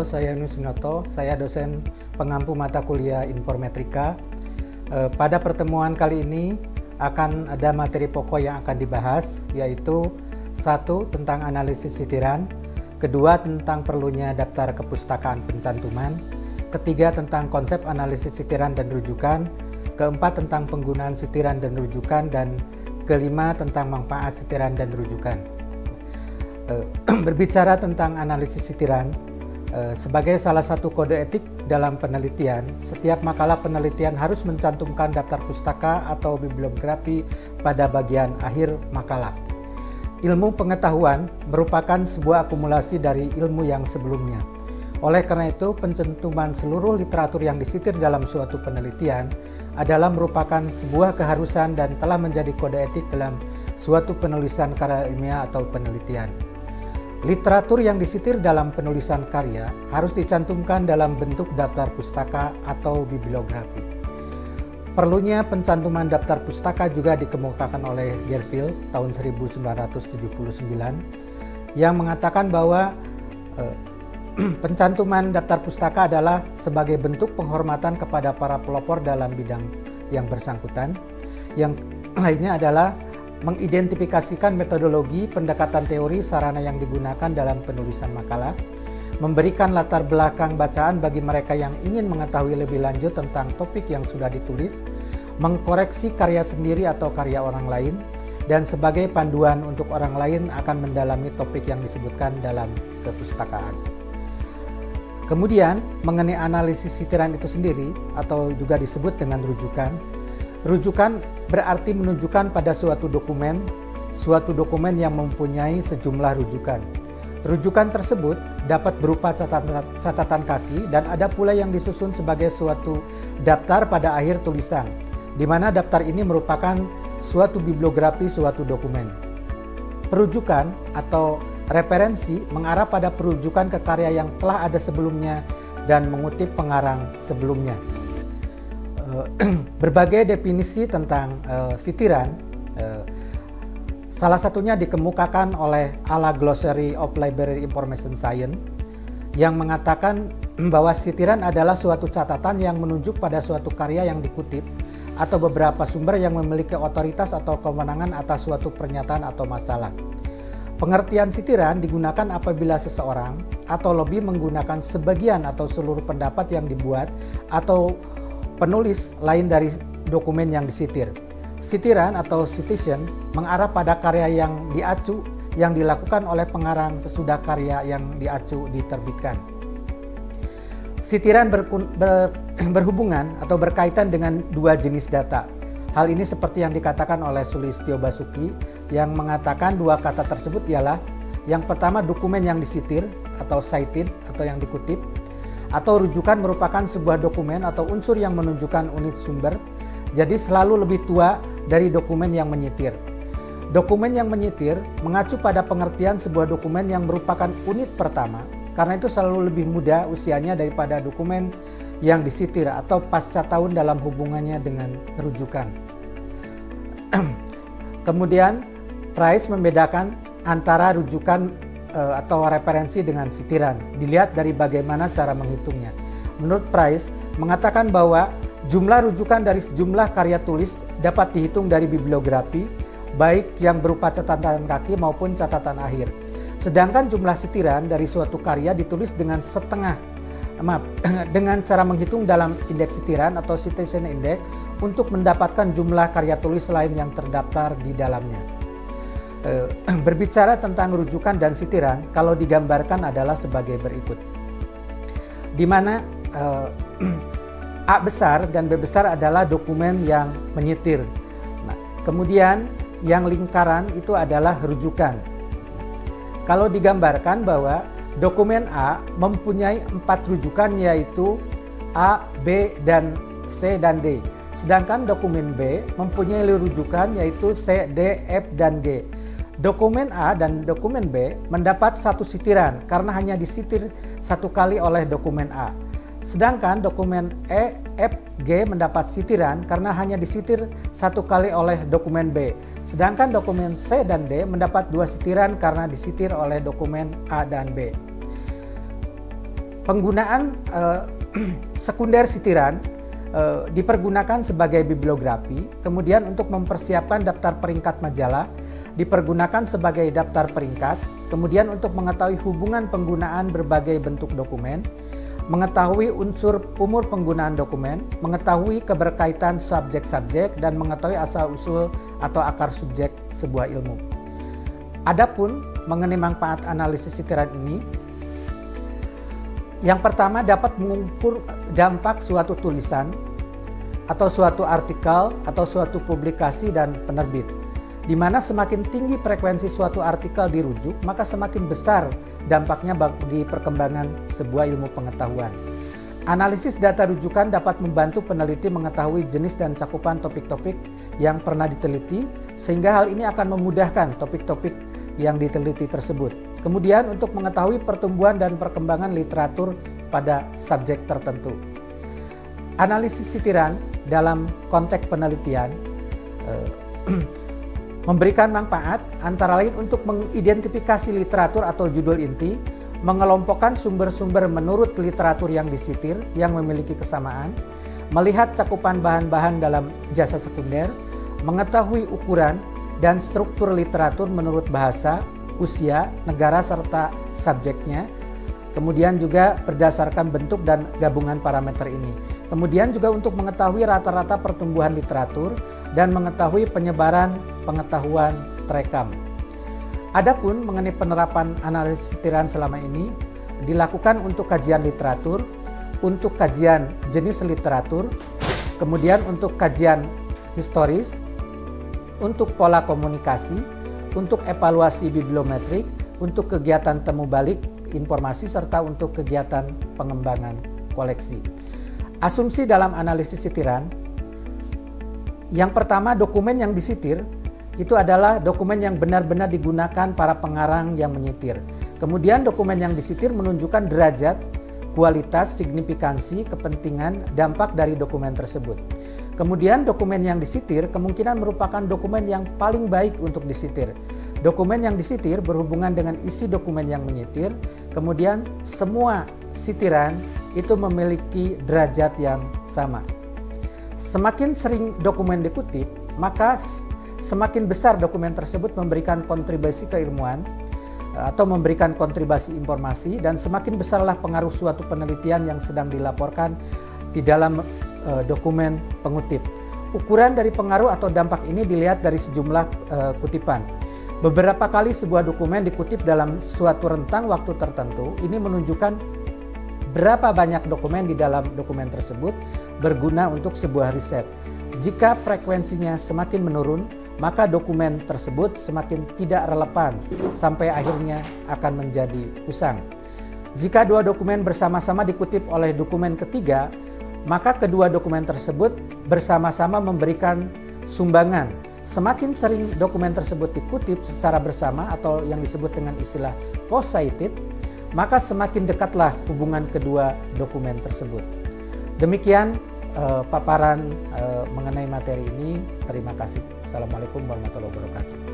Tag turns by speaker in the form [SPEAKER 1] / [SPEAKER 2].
[SPEAKER 1] saya Yunus Winoto, saya dosen pengampu mata kuliah Informetrika. Pada pertemuan kali ini akan ada materi pokok yang akan dibahas, yaitu 1. Tentang analisis sitiran, 2. Tentang perlunya daftar kepustakaan pencantuman, 3. Tentang konsep analisis sitiran dan rujukan, 4. Tentang penggunaan sitiran dan rujukan, dan 5. Tentang manfaat sitiran dan rujukan. Berbicara tentang analisis sitiran, sebagai salah satu kode etik dalam penelitian, setiap makalah penelitian harus mencantumkan daftar pustaka atau bibliografi pada bagian akhir makalah. Ilmu pengetahuan merupakan sebuah akumulasi dari ilmu yang sebelumnya. Oleh karena itu, pencantuman seluruh literatur yang disitir dalam suatu penelitian adalah merupakan sebuah keharusan dan telah menjadi kode etik dalam suatu penulisan karya ilmiah atau penelitian. Literatur yang disitir dalam penulisan karya harus dicantumkan dalam bentuk daftar pustaka atau bibliografi. Perlunya pencantuman daftar pustaka juga dikemukakan oleh Gerfield tahun 1979 yang mengatakan bahwa pencantuman daftar pustaka adalah sebagai bentuk penghormatan kepada para pelopor dalam bidang yang bersangkutan. Yang lainnya adalah mengidentifikasikan metodologi, pendekatan teori, sarana yang digunakan dalam penulisan makalah, memberikan latar belakang bacaan bagi mereka yang ingin mengetahui lebih lanjut tentang topik yang sudah ditulis, mengkoreksi karya sendiri atau karya orang lain, dan sebagai panduan untuk orang lain akan mendalami topik yang disebutkan dalam kepustakaan. Kemudian, mengenai analisis sitiran itu sendiri atau juga disebut dengan rujukan. Rujukan berarti menunjukkan pada suatu dokumen yang mempunyai sejumlah rujukan. Rujukan tersebut dapat berupa catatan kaki dan ada pula yang disusun sebagai suatu daftar pada akhir tulisan, di mana daftar ini merupakan suatu bibliografi suatu dokumen. Perujukan atau referensi mengarah pada perujukan ke karya yang telah ada sebelumnya dan mengutip pengarang sebelumnya. Berbagai definisi tentang sitiran, salah satunya dikemukakan oleh Ala Glossary of Library Information Science yang mengatakan bahwa sitiran adalah suatu catatan yang menunjuk pada suatu karya yang dikutip atau beberapa sumber yang memiliki otoritas atau kewenangan atas suatu pernyataan atau masalah. Pengertian sitiran digunakan apabila seseorang atau lobby menggunakan sebagian atau seluruh pendapat yang dibuat atau penulis lain dari dokumen yang disitir. Sitiran atau citation mengarah pada karya yang diacu yang dilakukan oleh pengarang sesudah karya yang diacu diterbitkan. Sitiran berhubungan atau berkaitan dengan dua jenis data. Hal ini seperti yang dikatakan oleh Sulistyo Basuki yang mengatakan dua kata tersebut ialah yang pertama dokumen yang disitir atau cited atau yang dikutip, atau rujukan merupakan sebuah dokumen atau unsur yang menunjukkan unit sumber, jadi selalu lebih tua dari dokumen yang menyitir. Dokumen yang menyitir mengacu pada pengertian sebuah dokumen yang merupakan unit pertama, karena itu selalu lebih muda usianya daripada dokumen yang disitir atau pasca tahun dalam hubungannya dengan rujukan. Kemudian, Price membedakan antara rujukan atau referensi dengan sitiran, dilihat dari bagaimana cara menghitungnya. Menurut Price, mengatakan bahwa jumlah rujukan dari sejumlah karya tulis dapat dihitung dari bibliografi, baik yang berupa catatan kaki maupun catatan akhir. Sedangkan jumlah sitiran dari suatu karya ditulis dengan dengan cara menghitung dalam indeks sitiran atau citation index untuk mendapatkan jumlah karya tulis lain yang terdaftar di dalamnya. Berbicara tentang rujukan dan sitiran, kalau digambarkan adalah sebagai berikut, di mana A besar dan B besar adalah dokumen yang menyitir. Nah, kemudian yang lingkaran itu adalah rujukan. Kalau digambarkan bahwa dokumen A mempunyai 4 rujukan, yaitu A, B, dan C dan D. Sedangkan dokumen B mempunyai rujukan yaitu C, D, F, dan G. Dokumen A dan dokumen B mendapat satu sitiran karena hanya disitir satu kali oleh dokumen A. Sedangkan dokumen E, F, G mendapat sitiran karena hanya disitir satu kali oleh dokumen B. Sedangkan dokumen C dan D mendapat dua sitiran karena disitir oleh dokumen A dan B. Penggunaan sekunder sitiran dipergunakan sebagai bibliografi, kemudian untuk mempersiapkan daftar peringkat majalah dipergunakan sebagai daftar peringkat, kemudian untuk mengetahui hubungan penggunaan berbagai bentuk dokumen, mengetahui unsur umur penggunaan dokumen, mengetahui keberkaitan subjek-subjek, dan mengetahui asal-usul atau akar subjek sebuah ilmu. Adapun mengenai manfaat analisis sitiran ini, yang pertama dapat mengukur dampak suatu tulisan atau suatu artikel atau suatu publikasi dan penerbit, di mana semakin tinggi frekuensi suatu artikel dirujuk, maka semakin besar dampaknya bagi perkembangan sebuah ilmu pengetahuan. Analisis data rujukan dapat membantu peneliti mengetahui jenis dan cakupan topik-topik yang pernah diteliti, sehingga hal ini akan memudahkan topik-topik yang diteliti tersebut. Kemudian untuk mengetahui pertumbuhan dan perkembangan literatur pada subjek tertentu. Analisis sitiran dalam konteks penelitian memberikan manfaat antara lain untuk mengidentifikasi literatur atau judul inti, mengelompokkan sumber-sumber menurut literatur yang disitir yang memiliki kesamaan, melihat cakupan bahan-bahan dalam jasa sekunder, mengetahui ukuran dan struktur literatur menurut bahasa, usia, negara, serta subjeknya, kemudian juga berdasarkan bentuk dan gabungan parameter ini. Kemudian juga untuk mengetahui rata-rata pertumbuhan literatur dan mengetahui penyebaran pengetahuan terekam. Adapun mengenai penerapan analisis sitiran selama ini dilakukan untuk kajian literatur, untuk kajian jenis literatur, kemudian untuk kajian historis, untuk pola komunikasi, untuk evaluasi bibliometrik, untuk kegiatan temu balik informasi, serta untuk kegiatan pengembangan koleksi. Asumsi dalam analisis sitiran, yang pertama, dokumen yang disitir itu adalah dokumen yang benar-benar digunakan para pengarang yang menyitir. Kemudian dokumen yang disitir menunjukkan derajat, kualitas, signifikansi, kepentingan, dampak dari dokumen tersebut. Kemudian dokumen yang disitir kemungkinan merupakan dokumen yang paling baik untuk disitir. Dokumen yang disitir berhubungan dengan isi dokumen yang menyitir. Kemudian semua sitiran itu memiliki derajat yang sama. Semakin sering dokumen dikutip, maka semakin besar dokumen tersebut memberikan kontribusi keilmuan atau memberikan kontribusi informasi, dan semakin besarlah pengaruh suatu penelitian yang sedang dilaporkan di dalam dokumen pengutip. Ukuran dari pengaruh atau dampak ini dilihat dari sejumlah kutipan. Beberapa kali sebuah dokumen dikutip dalam suatu rentang waktu tertentu, ini menunjukkan berapa banyak dokumen di dalam dokumen tersebut berguna untuk sebuah riset. Jika frekuensinya semakin menurun, maka dokumen tersebut semakin tidak relevan sampai akhirnya akan menjadi usang. Jika dua dokumen bersama-sama dikutip oleh dokumen ketiga, maka kedua dokumen tersebut bersama-sama memberikan sumbangan. Semakin sering dokumen tersebut dikutip secara bersama atau yang disebut dengan istilah co-cited, maka semakin dekatlah hubungan kedua dokumen tersebut. Demikian paparan mengenai materi ini. Terima kasih. Assalamualaikum warahmatullahi wabarakatuh.